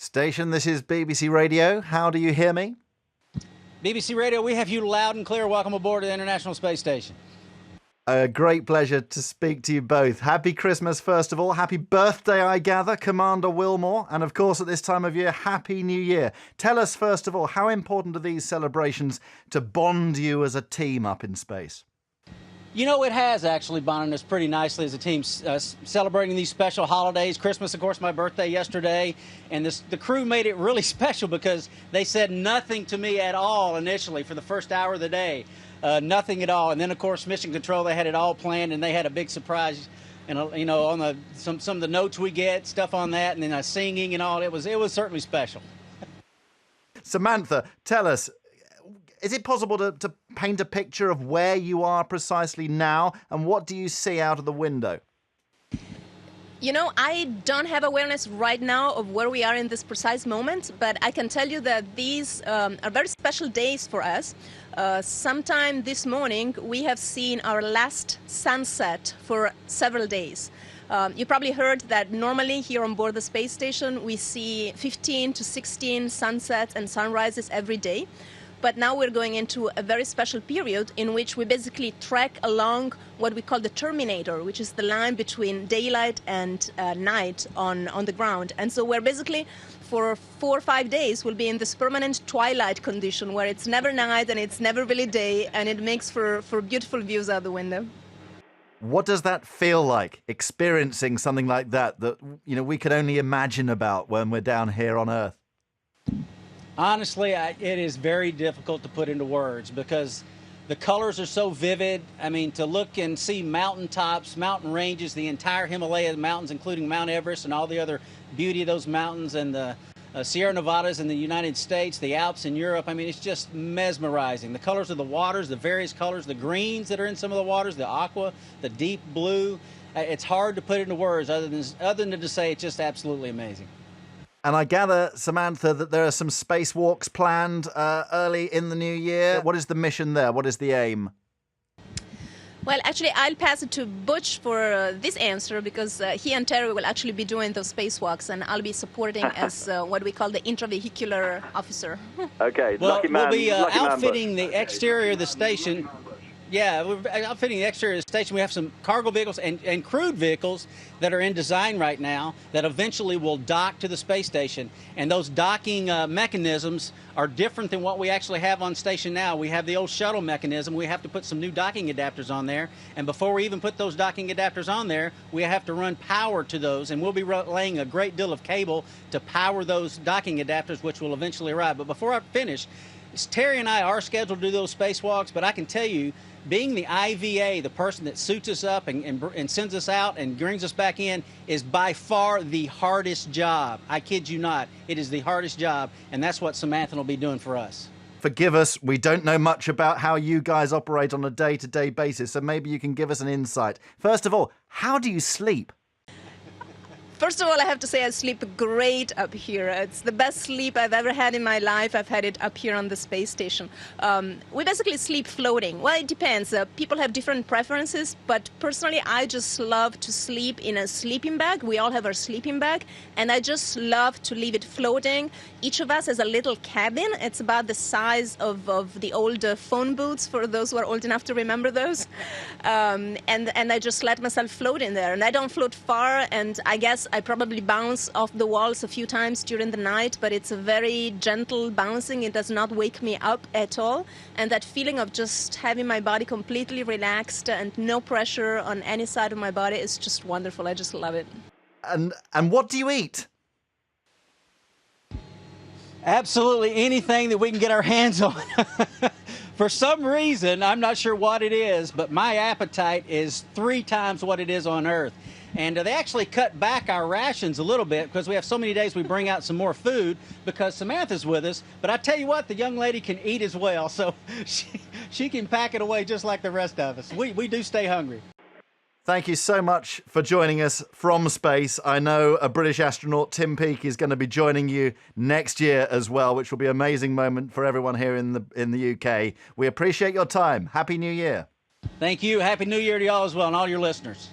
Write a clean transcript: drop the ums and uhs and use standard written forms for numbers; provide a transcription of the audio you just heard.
Station, this is BBC Radio. How do you hear me? BBC Radio, we have you loud and clear. Welcome aboard the International Space Station. A great pleasure to speak to you both. Happy Christmas, first of all. Happy birthday, I gather, Commander Wilmore. And of course, at this time of year, Happy New Year. Tell us, first of all, how important are these celebrations to bond you as a team up in space? You know, it has actually bonded us pretty nicely as a team, celebrating these special holidays. Christmas, of course, my birthday yesterday. And the crew made it really special because they said nothing to me at all initially for the first hour of the day. Nothing at all. And then, of course, Mission Control, they had it all planned, and they had a big surprise. And, you know, on some of the notes we get, stuff on that, and then singing and all. It was certainly special. Samantha, tell us, is it possible to paint a picture of where you are precisely now, and what do you see out of the window? You know, I don't have awareness right now of where we are in this precise moment, but I can tell you that these are very special days for us. Sometime this morning, we have seen our last sunset for several days. You probably heard that normally here on board the space station, we see 15 to 16 sunsets and sunrises every day. But now we're going into a very special period in which we basically trek along what we call the terminator, which is the line between daylight and night on the ground. And so we're basically, for 4 or 5 days, we'll be in this permanent twilight condition where it's never night and it's never really day, and it makes for beautiful views out the window. What does that feel like, experiencing something like that, you know, we could only imagine about when we're down here on Earth? Honestly, it is very difficult to put into words because the colors are so vivid. I mean, to look and see mountaintops, mountain ranges, the entire Himalaya mountains, including Mount Everest and all the other beauty of those mountains, and the Sierra Nevadas in the United States, the Alps in Europe. I mean, it's just mesmerizing. The colors of the waters, the various colors, the greens that are in some of the waters, the aqua, the deep blue. It's hard to put into words other than to say it's just absolutely amazing. And I gather, Samantha, that there are some spacewalks planned early in the new year. What is the mission there? What is the aim? Well, actually, I'll pass it to Butch for this answer because he and Terry will actually be doing those spacewalks, and I'll be supporting as what we call the intravehicular officer. Okay, well, we'll be outfitting the exterior of the station. Yeah, we're outfitting the exterior of the station. We have some cargo vehicles and crewed vehicles that are in design right now that eventually will dock to the space station. And those docking mechanisms are different than what we actually have on station now. We have the old shuttle mechanism. We have to put some new docking adapters on there. And before we even put those docking adapters on there, we have to run power to those. And we'll be laying a great deal of cable to power those docking adapters, which will eventually arrive. But before I finish, Terry and I are scheduled to do those spacewalks, but I can tell you, being the IVA, the person that suits us up and sends us out and brings us back in, is by far the hardest job. I kid you not. It is the hardest job, and that's what Samantha will be doing for us. Forgive us, we don't know much about how you guys operate on a day-to-day basis, so maybe you can give us an insight. First of all, how do you sleep? First of all, I have to say I sleep great up here. It's the best sleep I've ever had in my life. I've had it up here on the space station. We basically sleep floating. Well, it depends. People have different preferences, but personally, I just love to sleep in a sleeping bag. We all have our sleeping bag, and I just love to leave it floating. Each of us has a little cabin. It's about the size of the old phone booths, for those who are old enough to remember those. And I just let myself float in there. And I don't float far, and I guess I probably bounce off the walls a few times during the night, but it's a very gentle bouncing. It does not wake me up at all. And that feeling of just having my body completely relaxed and no pressure on any side of my body is just wonderful. I just love it. And what do you eat? Absolutely anything that we can get our hands on. For some reason, I'm not sure what it is, but my appetite is 3 times what it is on Earth. And they actually cut back our rations a little bit because we have so many days we bring out some more food because Samantha's with us. But I tell you what, the young lady can eat as well, so she can pack it away just like the rest of us. We do stay hungry. Thank you so much for joining us from space. I know a British astronaut, Tim Peake, is going to be joining you next year as well, which will be an amazing moment for everyone here in the UK. We appreciate your time. Happy New Year. Thank you. Happy New Year to y'all as well and all your listeners.